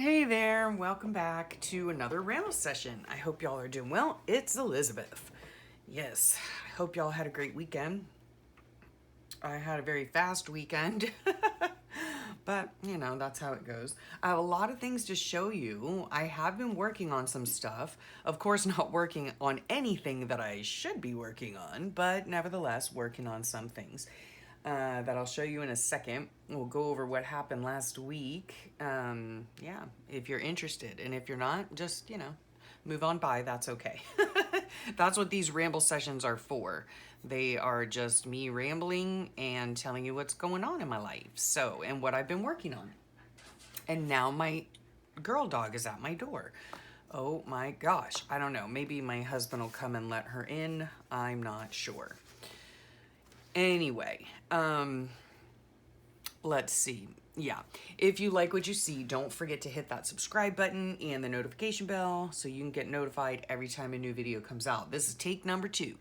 Hey there, welcome back to another Ramble session. I hope y'all are doing well. It's Elizabeth. Yes, I hope y'all had a great weekend. I had a very fast weekend, but you know, that's how it goes. I have a lot of things to show you. I have been working on some stuff. Of course, not working on anything that I should be working on, but nevertheless, working on some things. That I'll show you in a second. We'll go over what happened last week. Yeah, if you're interested. And if you're not, just, move on by. That's okay. That's what these ramble sessions are for. They are just me rambling and telling you what's going on in my life. So, and what I've been working on. And now my girl dog is at my door. Oh my gosh. I don't know. Maybe my husband will come and let her in. I'm not sure. Anyway, let's see. Yeah, if you like what you see, don't forget to hit that subscribe button and the notification bell so you can get notified every time a new video comes out. This is take number 2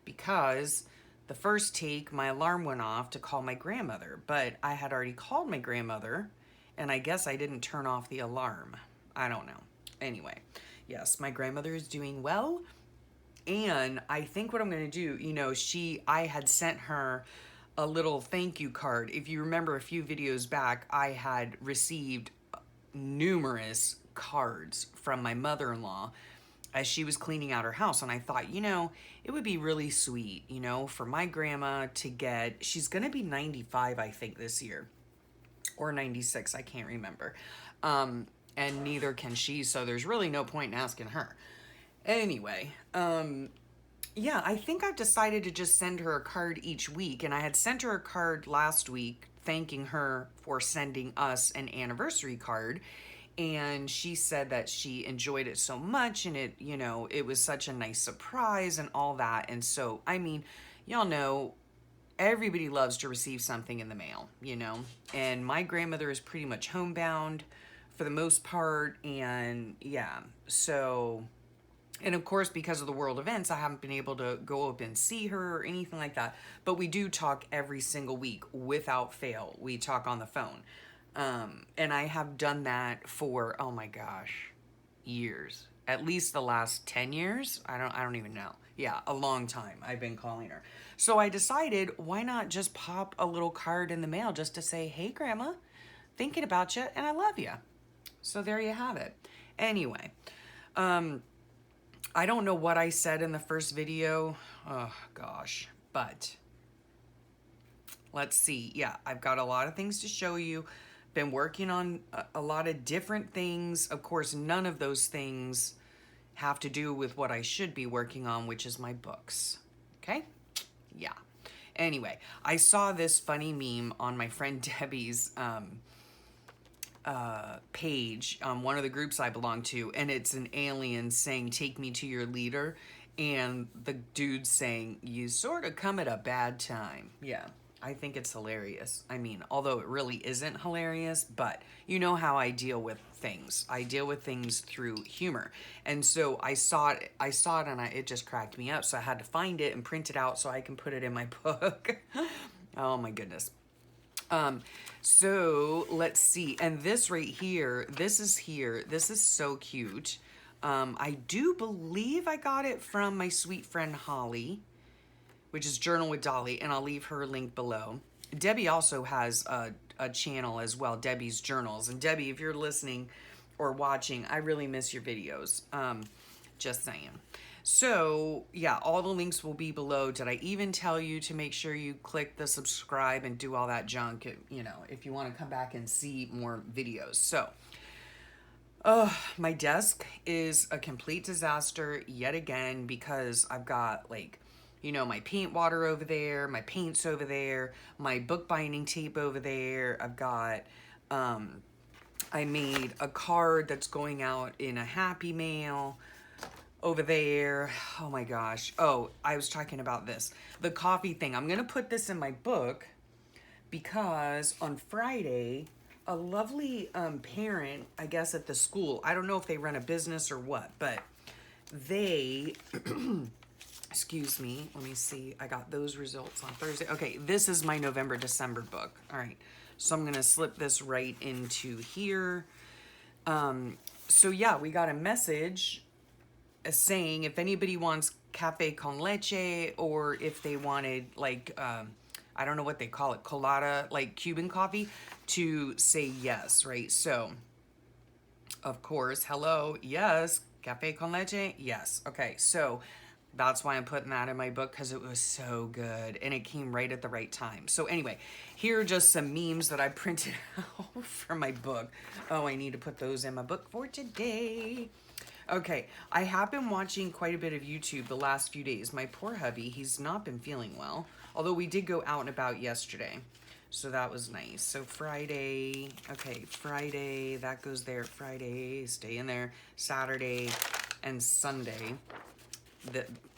because the first take, my alarm went off to call my grandmother, but I had already called my grandmother and I guess I didn't turn off the alarm. I don't know. Anyway, yes, my grandmother is doing well. And I think what I'm going to do, I had sent her a little thank you card. If you remember a few videos back, I had received numerous cards from my mother-in-law as she was cleaning out her house. And I thought, it would be really sweet, for my grandma to get, she's going to be 95, I think, this year, or 96, I can't remember. And neither can she, so there's really no point in asking her. Anyway, yeah, I think I've decided to just send her a card each week. And I had sent her a card last week thanking her for sending us an anniversary card. And she said that she enjoyed it so much and it was such a nice surprise and all that. And so, I mean, y'all know everybody loves to receive something in the mail, and my grandmother is pretty much homebound for the most part. And yeah, so... And of course, because of the world events, I haven't been able to go up and see her or anything like that. But we do talk every single week without fail. We talk on the phone. And I have done that for, oh my gosh, years. At least the last 10 years. I don't even know. Yeah, a long time I've been calling her. So I decided, why not just pop a little card in the mail just to say, hey, Grandma, thinking about you and I love you. So there you have it. Anyway, I don't know what I said in the first video. Oh, gosh. But let's see. Yeah, I've got a lot of things to show you. Been working on a lot of different things. Of course, none of those things have to do with what I should be working on, which is my books. Okay? Yeah. Anyway, I saw this funny meme on my friend Debbie's page on one of the groups I belong to, and it's an alien saying, take me to your leader, and the dude saying, you sort of come at a bad time. Yeah, I think it's hilarious. I mean, although it really isn't hilarious, but you know how I deal with things. I deal with things through humor. And so I saw it and it just cracked me up. So I had to find it and print it out so I can put it in my book. Oh my goodness. So let's see. And this right here, this is so cute. I do believe I got it from my sweet friend Holly, which is Journal with Dolly, and I'll leave her link below. Debbie also has a channel as well, Debbie's Journals. And Debbie, if you're listening or watching, I really miss your videos. Just saying. So yeah, all the links will be below. Did I even tell you to make sure you click the subscribe and do all that junk, if you want to come back and see more videos. So, my desk is a complete disaster yet again because I've got my paint water over there, my paints over there, my bookbinding tape over there. I've got, I made a card that's going out in a Happy Mail over there. Oh my gosh. Oh, I was talking about this. The coffee thing. I'm going to put this in my book because on Friday, a lovely parent, I guess at the school, I don't know if they run a business or what, but they, excuse me, let me see. I got those results on Thursday. Okay, this is my November, December book. All right, so I'm going to slip this right into here. So yeah, we got a message saying if anybody wants cafe con leche, or if they wanted like I don't know what they call it, colada, like Cuban coffee, to say yes, right? So of course, hello, yes, cafe con leche, yes. Okay, so that's why I'm putting that in my book, because it was so good and it came right at the right time. So anyway, here are just some memes that I printed out for my book. Oh, I need to put those in my book for today. Okay, I have been watching quite a bit of YouTube the last few days. My poor hubby, he's not been feeling well, although we did go out and about yesterday. So that was nice. So Friday, okay, Friday, that goes there. Friday, stay in there. Saturday and Sunday,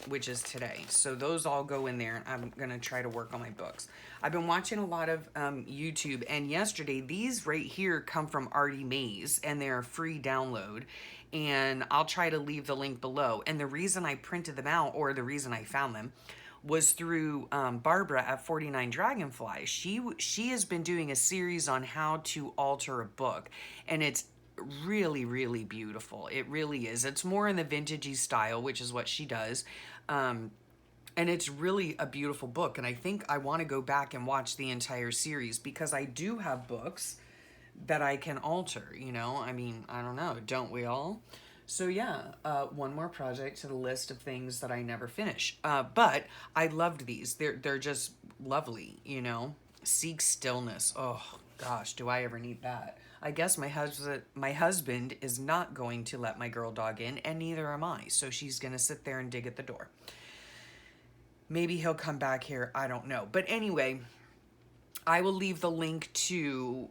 which is today. So those all go in there. I'm going to try to work on my books. I've been watching a lot of YouTube, and yesterday, these right here come from Artie Mays, and they're a free download. And I'll try to leave the link below. And the reason I printed them out, or the reason I found them, was through Barbara at 49 Dragonfly. She has been doing a series on how to alter a book, and it's really, really beautiful. It really is. It's more in the vintagey style, which is what she does. And it's really a beautiful book. And I think I want to go back and watch the entire series, because I do have books that I can alter, you know? I mean, I don't know. Don't we all? So yeah, one more project to the list of things that I never finish. But I loved these. They're just lovely, you know? Seek stillness. Oh gosh, do I ever need that? I guess my husband is not going to let my girl dog in, and neither am I. So she's gonna sit there and dig at the door. Maybe he'll come back here. I don't know. But anyway, I will leave the link to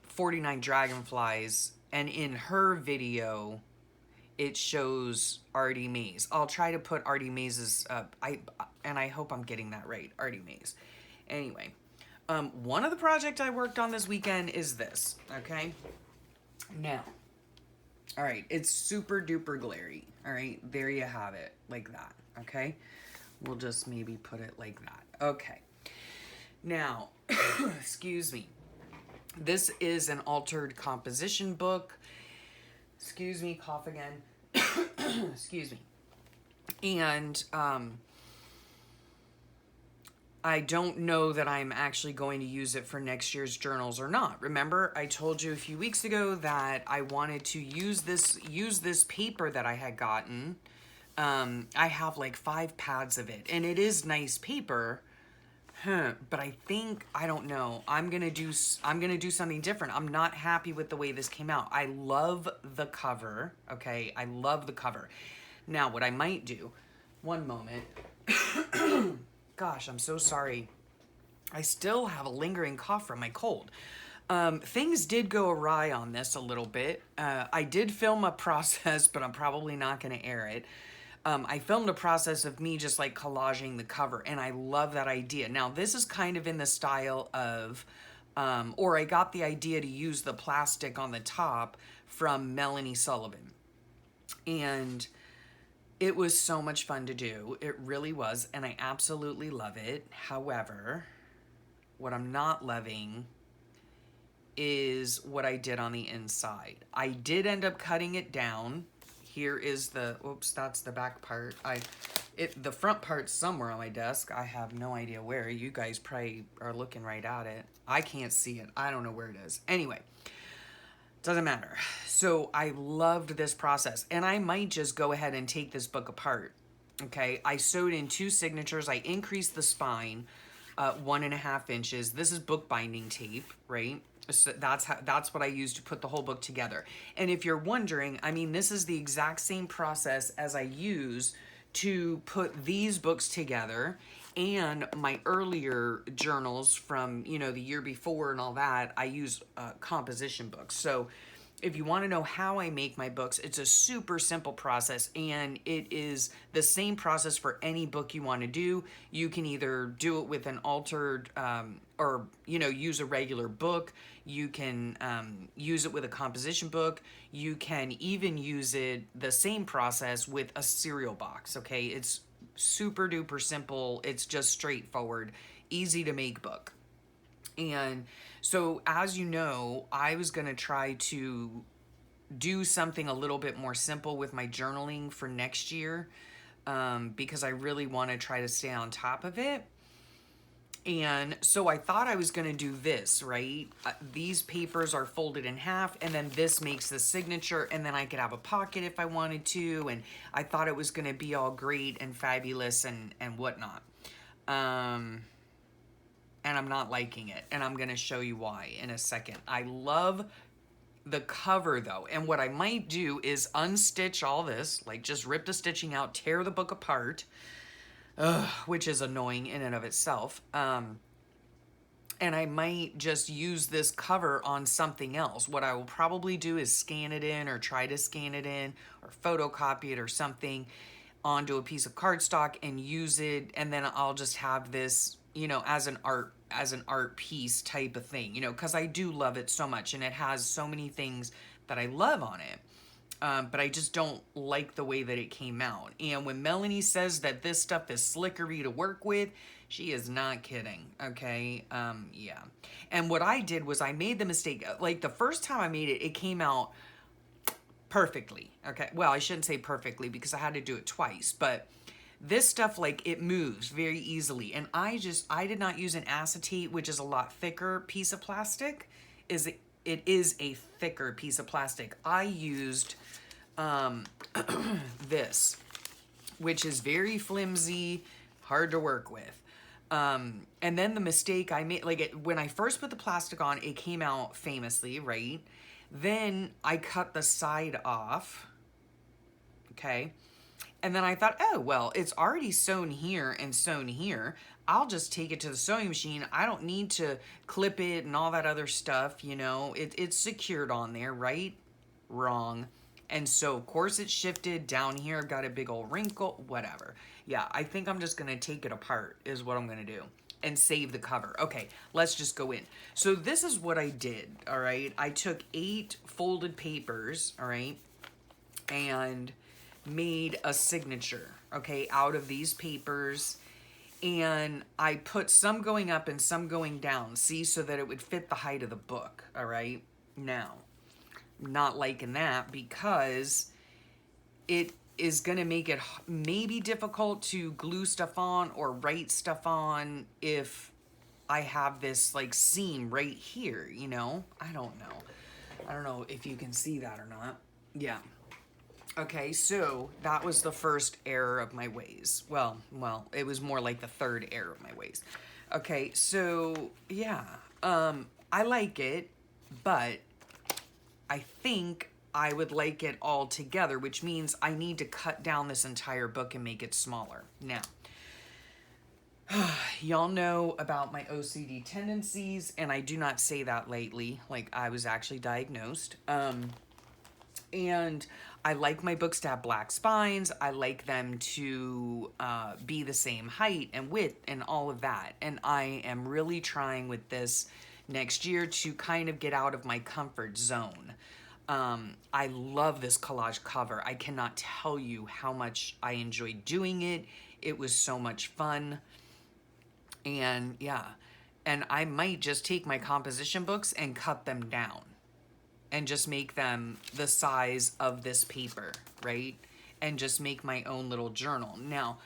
49 Dragonflies, and in her video, it shows Artie Mays. I'll try to put Artie Mays's, and I hope I'm getting that right, Artie Mays. Anyway, one of the projects I worked on this weekend is this, okay? Now, all right, it's super duper glary, all right? There you have it, like that, okay? We'll just maybe put it like that. Okay. Now, excuse me. This is an altered composition book. Excuse me, cough again. Excuse me. And I don't know that I'm actually going to use it for next year's journals or not. Remember, I told you a few weeks ago that I wanted to use this paper that I had gotten. I have like 5 pads of it, and it is nice paper. But I think, I don't know, I'm gonna do something different. I'm not happy with the way this came out. I love the cover, okay? I love the cover. Now, what I might do, one moment. Gosh, I'm so sorry. I still have a lingering cough from my cold. Things did go awry on this a little bit. I did film a process, but I'm probably not gonna air it. I filmed a process of me just like collaging the cover, and I love that idea. Now, this is kind of in the style of, or I got the idea to use the plastic on the top from Melanie Sullivan. And it was so much fun to do. It really was, and I absolutely love it. However, what I'm not loving is what I did on the inside. I did end up cutting it down. Here is the, oops, that's the back part. The front part's somewhere on my desk. I have no idea where. You guys probably are looking right at it. I can't see it. I don't know where it is. Anyway, doesn't matter. So I loved this process, and I might just go ahead and take this book apart. Okay, I sewed in 2 signatures. I increased the spine 1.5 inches. This is bookbinding tape, right? So that's what I used to put the whole book together. And if you're wondering, I mean, this is the exact same process as I use to put these books together, and my earlier journals from, you know, the year before and all that. I use composition books. So if you want to know how I make my books, it's a super simple process, and it is the same process for any book you want to do. You can either do it with an altered, or, you know, use a regular book. You can use it with a composition book. You can even use it, the same process, with a cereal box, okay? It's super duper simple. It's just straightforward, easy to make book. And so, as you know, I was going to try to do something a little bit more simple with my journaling for next year, because I really want to try to stay on top of it. And so I thought I was going to do this, right? These papers are folded in half, and then this makes the signature, and then I could have a pocket if I wanted to. And I thought it was going to be all great and fabulous and whatnot. And I'm not liking it, and I'm going to show you why in a second. I love the cover though, and what I might do is unstitch all this, like just rip the stitching out, tear the book apart, which is annoying in and of itself. And I might just use this cover on something else. What I will probably do is scan it in, or try to scan it in, or photocopy it or something onto a piece of cardstock and use it, and then I'll just have this, you know, as an art piece type of thing, you know, because I do love it so much, and it has so many things that I love on it. But I just don't like the way that it came out. And when Melanie says that this stuff is slickery to work with, she is not kidding, okay? Yeah. And what I did was I made the mistake, like the first time I made it, it came out perfectly, okay? Well, I shouldn't say perfectly because I had to do it twice, but this stuff, like, it moves very easily. And I did not use an acetate, which is a lot thicker piece of plastic. It is a thicker piece of plastic. I used this, which is very flimsy, hard to work with. And then the mistake I made, like when I first put the plastic on, it came out famously, right? Then I cut the side off, okay? And then I thought, oh, well, it's already sewn here and sewn here. I'll just take it to the sewing machine. I don't need to clip it and all that other stuff, you know. It's secured on there, right? Wrong. And so, of course, it shifted down here. Got a big old wrinkle, whatever. Yeah, I think I'm just going to take it apart is what I'm going to do. And save the cover. Okay, let's just go in. So this is what I did, all right? I took 8 folded papers, all right? And made a signature, okay, out of these papers. And I put some going up and some going down, see, so that it would fit the height of the book, all right? Now, I'm not liking that because it is going to make it maybe difficult to glue stuff on or write stuff on if I have this, like, seam right here, you know? I don't know. I don't know if you can see that or not. Yeah. Okay, so that was the first error of my ways. Well, it was more like the third error of my ways. Okay, so yeah, I like it, but I think I would like it all together, which means I need to cut down this entire book and make it smaller. Now, y'all know about my OCD tendencies, and I do not say that lightly. Like, I was actually diagnosed. And I like my books to have black spines. I like them to be the same height and width and all of that. And I am really trying with this next year to kind of get out of my comfort zone. I love this collage cover. I cannot tell you how much I enjoyed doing it. It was so much fun. And yeah, and I might just take my composition books and cut them down and just make them the size of this paper, right? And just make my own little journal. Now,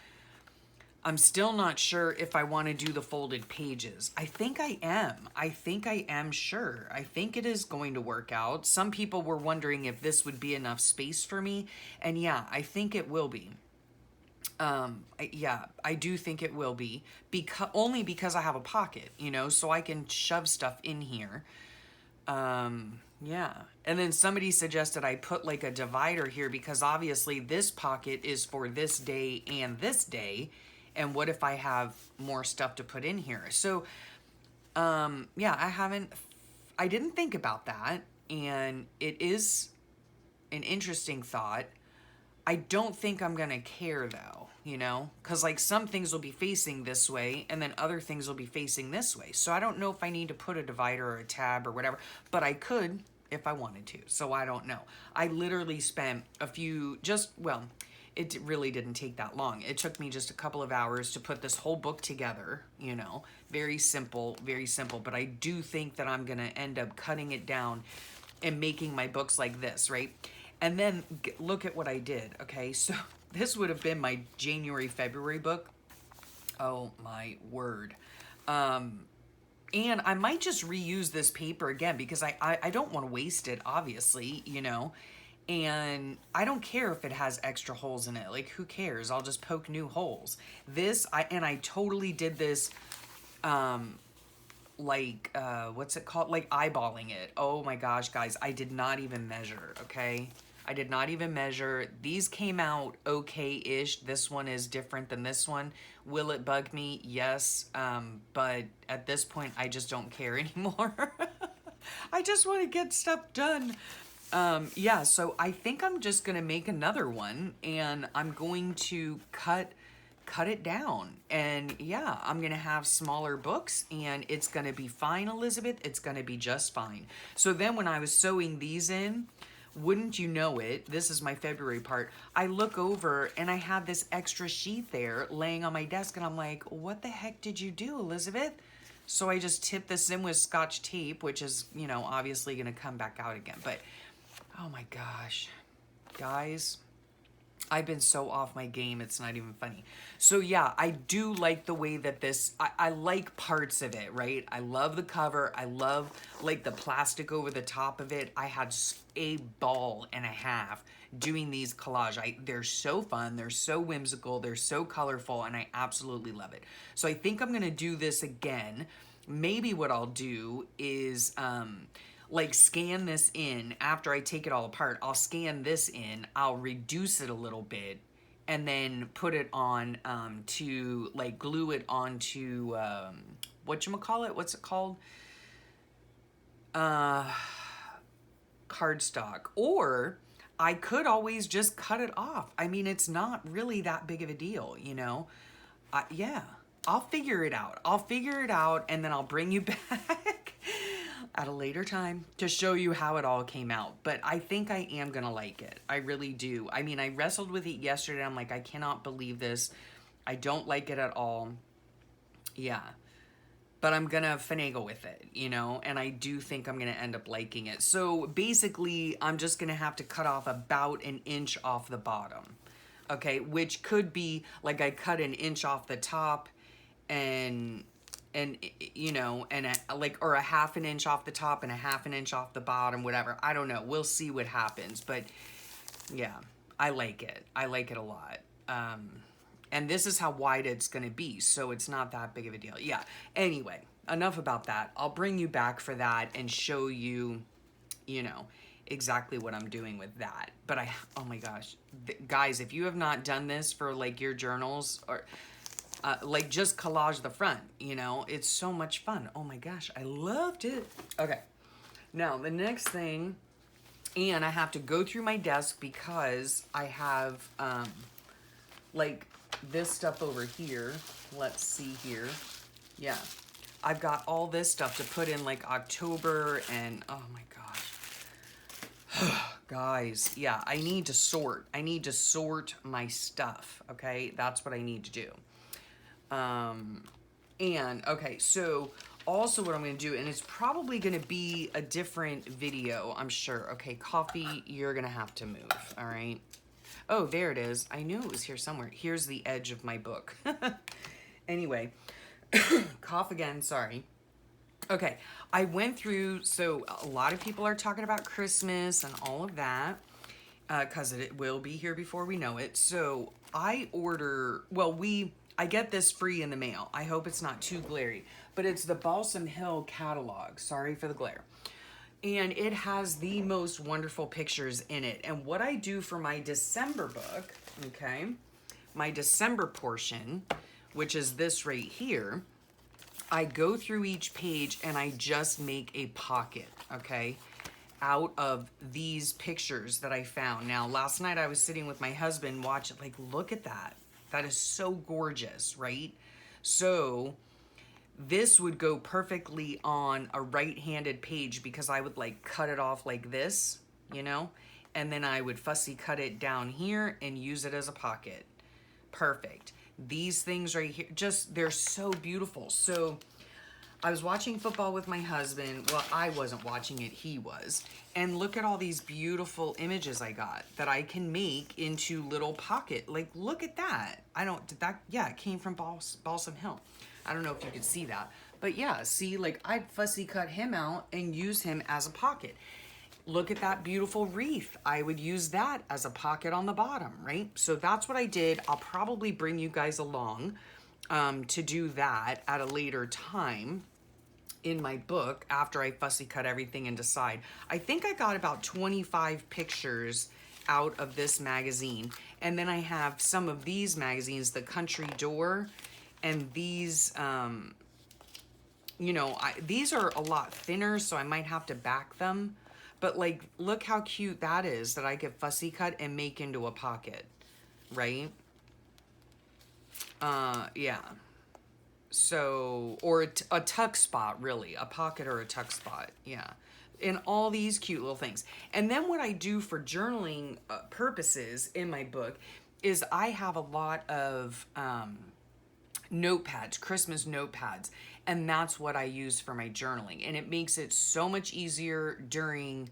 I'm still not sure if I want to do the folded pages. I think I am. I think I am sure. I think it is going to work out. Some people were wondering if this would be enough space for me. And yeah, I think it will be. Yeah, I do think it will be. Only because I have a pocket, you know, so I can shove stuff in here. Yeah. And then somebody suggested I put like a divider here because obviously this pocket is for this day and this day. And what if I have more stuff to put in here? So, yeah, I didn't think about that. And it is an interesting thought. I don't think I'm going to care though, you know, because like some things will be facing this way and then other things will be facing this way. So I don't know if I need to put a divider or a tab or whatever, but I could if I wanted to. So I don't know. I literally spent it really didn't take that long. It took me just a couple of hours to put this whole book together, you know, very simple, but I do think that I'm going to end up cutting it down am making my books like this, right? And then look at what I did, okay? So this would have been my January, February book. Oh my word. And I might just reuse this paper again because I don't want to waste it, obviously, you know. And I don't care if it has extra holes in it. Like, who cares? I'll just poke new holes. I totally did this, what's it called? Like eyeballing it. Oh my gosh, guys, I did not even measure, okay? I did not even measure. These came out okay-ish. This one is different than this one. Will it bug me? Yes. But at this point, I just don't care anymore. I just want to get stuff done. Yeah, so I think I'm just going to make another one, and I'm going to cut it down. And yeah, I'm going to have smaller books, and it's going to be fine, Elizabeth. It's going to be just fine. So then when I was sewing these in, wouldn't you know it, this is my February part, I look over and I had this extra sheet there laying on my desk, and I'm like, what the heck did you do, Elizabeth? So I just tipped this in with Scotch tape, which is, you know, obviously going to come back out again. But, oh my gosh, guys, I've been so off my game, it's not even funny. So yeah, I do like the way that this, I like parts of it, right? I love the cover. I love like the plastic over the top of it. I had a ball and a half doing these collage. They're so fun. They're so whimsical. They're so colorful, and I absolutely love it. So I think I'm gonna do this again. Maybe what I'll do is, like scan this in after I take it all apart. I'll scan this in, I'll reduce it a little bit, and then put it on to like glue it onto whatchamacallit, what's it called? Cardstock. Or I could always just cut it off. I mean, it's not really that big of a deal, you know? Yeah, I'll figure it out. I'll figure it out, and then I'll bring you back at a later time to show you how it all came out. But I think I am gonna like it. I really do. I mean, I wrestled with it yesterday. I'm like, I cannot believe this. I don't like it at all. Yeah. But I'm gonna finagle with it, you know? And I do think I'm gonna end up liking it. So basically, I'm just gonna have to cut off about an inch off the bottom. Okay, which could be like I cut an inch off the top and you know, and or a half an inch off the top and a half an inch off the bottom, whatever. I don't know. We'll see what happens. But yeah, I like it. I like it a lot. And this is how wide it's going to be, so it's not that big of a deal. Yeah. Anyway, enough about that. I'll bring you back for that and show you, you know, exactly what I'm doing with that. But oh my gosh, guys, if you have not done this for like your journals or like just collage the front, you know, it's so much fun. Oh my gosh, I loved it. Okay, now the next thing, and I have to go through my desk because I have like this stuff over here. Let's see here. Yeah, I've got all this stuff to put in like October, and oh my gosh. Guys, yeah, I need to sort. I need to sort my stuff, okay? That's what I need to do. And okay, so also what I'm going to do, and it's probably going to be a different video, I'm sure. Okay, coffee, you're going to have to move, all right? Oh, there it is. I knew it was here somewhere. Here's the edge of my book. Anyway, cough again, sorry. Okay, I went through, so a lot of people are talking about Christmas and all of that, because it will be here before we know it. So I order, well, I get this free in the mail. I hope it's not too glary, but it's the Balsam Hill catalog. Sorry for the glare. And it has the most wonderful pictures in it. And what I do for my December book, okay, my December portion, which is this right here, I go through each page and I just make a pocket, okay, out of these pictures that I found. Now, last night I was sitting with my husband watching, like, look at that. That is so gorgeous, right? So this would go perfectly on a right-handed page because I would like cut it off like this, you know, and then I would fussy cut it down here and use it as a pocket. Perfect. These things right here, just, they're so beautiful. So I was watching football with my husband. Well, I wasn't watching it, he was. And look at all these beautiful images I got that I can make into little pocket. Like, look at that. I don't, did that, yeah, it came from Balsam Hill. I don't know if you could see that. But yeah, see, like I'd fussy cut him out and use him as a pocket. Look at that beautiful wreath. I would use that as a pocket on the bottom, right? So that's what I did. I'll probably bring you guys along to do that at a later time in my book after I fussy cut everything and decide. I think I got about 25 pictures out of this magazine. And then I have some of these magazines, the Country Door, and these, you know, these are a lot thinner, so I might have to back them. But like, look how cute that is that I could fussy cut and make into a pocket, right? Yeah. So, or a tuck spot, really, a pocket or a tuck spot, yeah. And all these cute little things. And then what I do for journaling purposes in my book is I have a lot of notepads, Christmas notepads, and that's what I use for my journaling. And it makes it so much easier during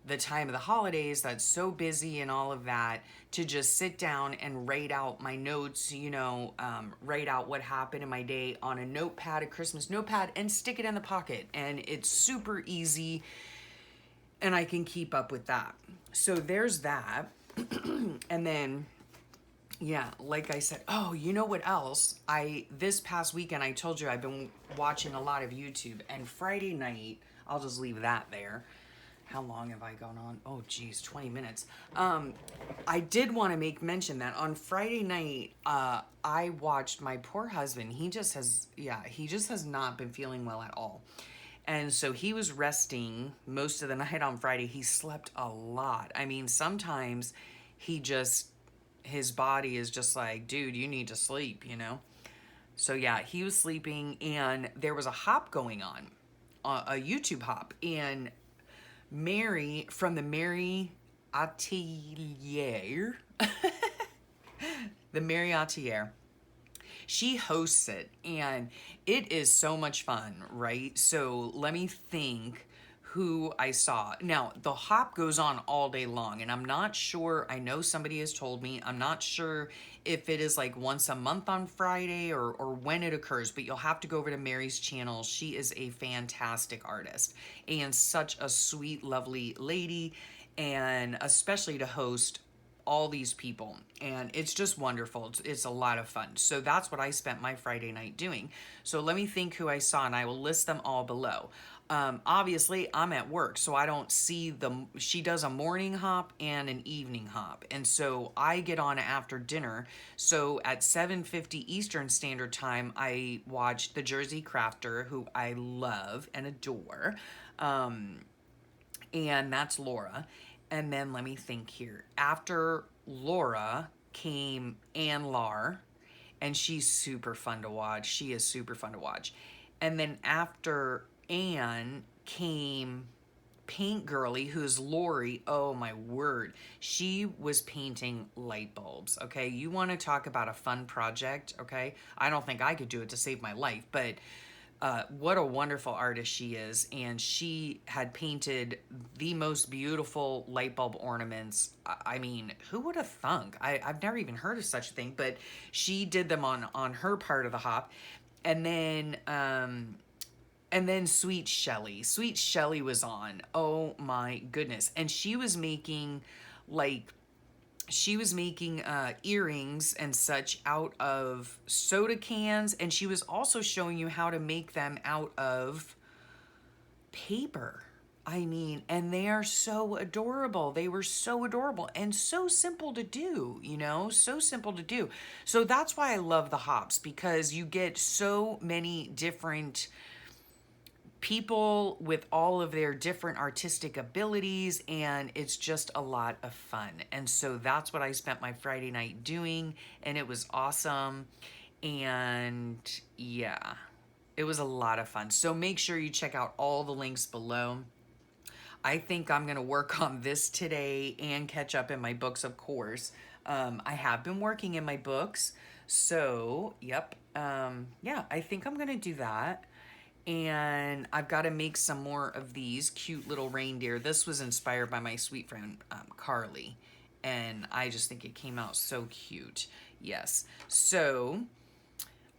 the time of the holidays that's so busy and all of that to just sit down and write out my notes, you know, write out what happened in my day on a notepad, a Christmas notepad, and stick it in the pocket. And it's super easy and I can keep up with that. So there's that. And then, yeah, like I said, oh, you know what else? This past weekend, I told you I've been watching a lot of YouTube, and Friday night, I'll just leave that there. How long have I gone on? Oh, geez, 20 minutes. I did want to make mention that on Friday night, I watched my poor husband. He just has not been feeling well at all. And so he was resting most of the night on Friday. He slept a lot. I mean, sometimes his body is just like, dude, you need to sleep, you know? So yeah, he was sleeping, and there was a hop going on, a YouTube hop, and Mary from the Mary Atelier, the Mary Atelier, she hosts it, and it is so much fun, right? So let me think who I saw. Now, the hop goes on all day long, and I'm not sure, I know somebody has told me, I'm not sure if it is like once a month on Friday or when it occurs, but you'll have to go over to Mary's channel. She is a fantastic artist and such a sweet, lovely lady, and especially to host all these people, and it's just wonderful. It's a lot of fun. So that's what I spent my Friday night doing. So let me think who I saw, and I will list them all below. Obviously I'm at work, so I don't see she does a morning hop and an evening hop, and so I get on after dinner. So at 7:50 Eastern Standard Time, I watched the Jersey Crafter, who I love and adore, and that's Laura. And then let me think here. After Laura came Ann Lar, and she's super fun to watch. She is super fun to watch. And then after Ann came Paint Girly, who's Lori. Oh my word. She was painting light bulbs, okay? You want to talk about a fun project, okay? I don't think I could do it to save my life, but what a wonderful artist she is. And she had painted the most beautiful light bulb ornaments. I mean, who would have thunk? I've never even heard of such a thing, but she did them on her part of the hop. And then Sweet Shelly was on. Oh my goodness. And she was making earrings and such out of soda cans, and she was also showing you how to make them out of paper. I mean, and they are so adorable. They were so adorable and so simple to do, you know, so simple to do. So that's why I love the hops, because you get so many different people with all of their different artistic abilities, and it's just a lot of fun. And so that's what I spent my Friday night doing, and it was awesome. And yeah, it was a lot of fun. So make sure you check out all the links below. I think I'm gonna work on this today and catch up in my books, of course. I have been working in my books, so yep. Yeah, I think I'm gonna do that. And I've got to make some more of these cute little reindeer. This was inspired by my sweet friend Carly, and I just think it came out so cute. Yes. So,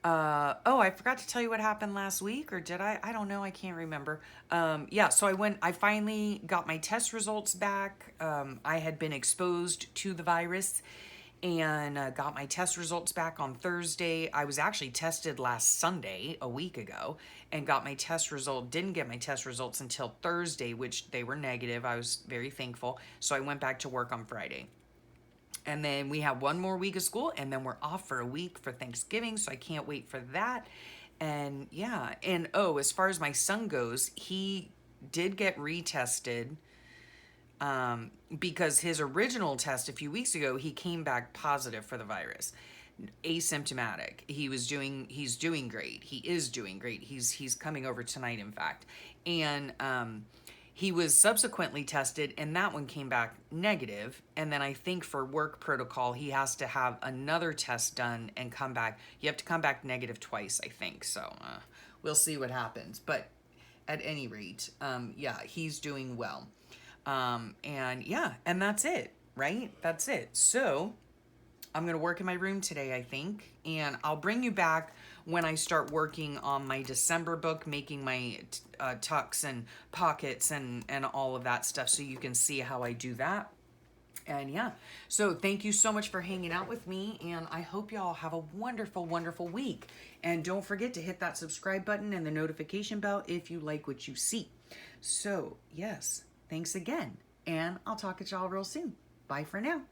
oh, I forgot to tell you what happened last week, or did I? I don't know. I can't remember. Yeah, so I finally got my test results back. I had been exposed to the virus and got my test results back on Thursday. I was actually tested last Sunday, a week ago, and got my test result. Didn't get my test results until Thursday, which they were negative. I was very thankful. So I went back to work on Friday. And then we have one more week of school, and then we're off for a week for Thanksgiving, so I can't wait for that. And yeah, and oh, as far as my son goes, he did get retested because his original test a few weeks ago, he came back positive for the virus, asymptomatic. He's doing great. He is doing great. He's coming over tonight, in fact. And he was subsequently tested, and that one came back negative. And then I think for work protocol, he has to have another test done and come back. You have to come back negative twice, I think. So we'll see what happens. But at any rate, yeah, he's doing well. And yeah, and that's it, right? That's it. So I'm going to work in my room today, I think, and I'll bring you back when I start working on my December book, making my tucks and pockets and all of that stuff, so you can see how I do that. And yeah, so thank you so much for hanging out with me, and I hope y'all have a wonderful, wonderful week. And don't forget to hit that subscribe button and the notification bell if you like what you see. So yes, thanks again, and I'll talk to y'all real soon. Bye for now.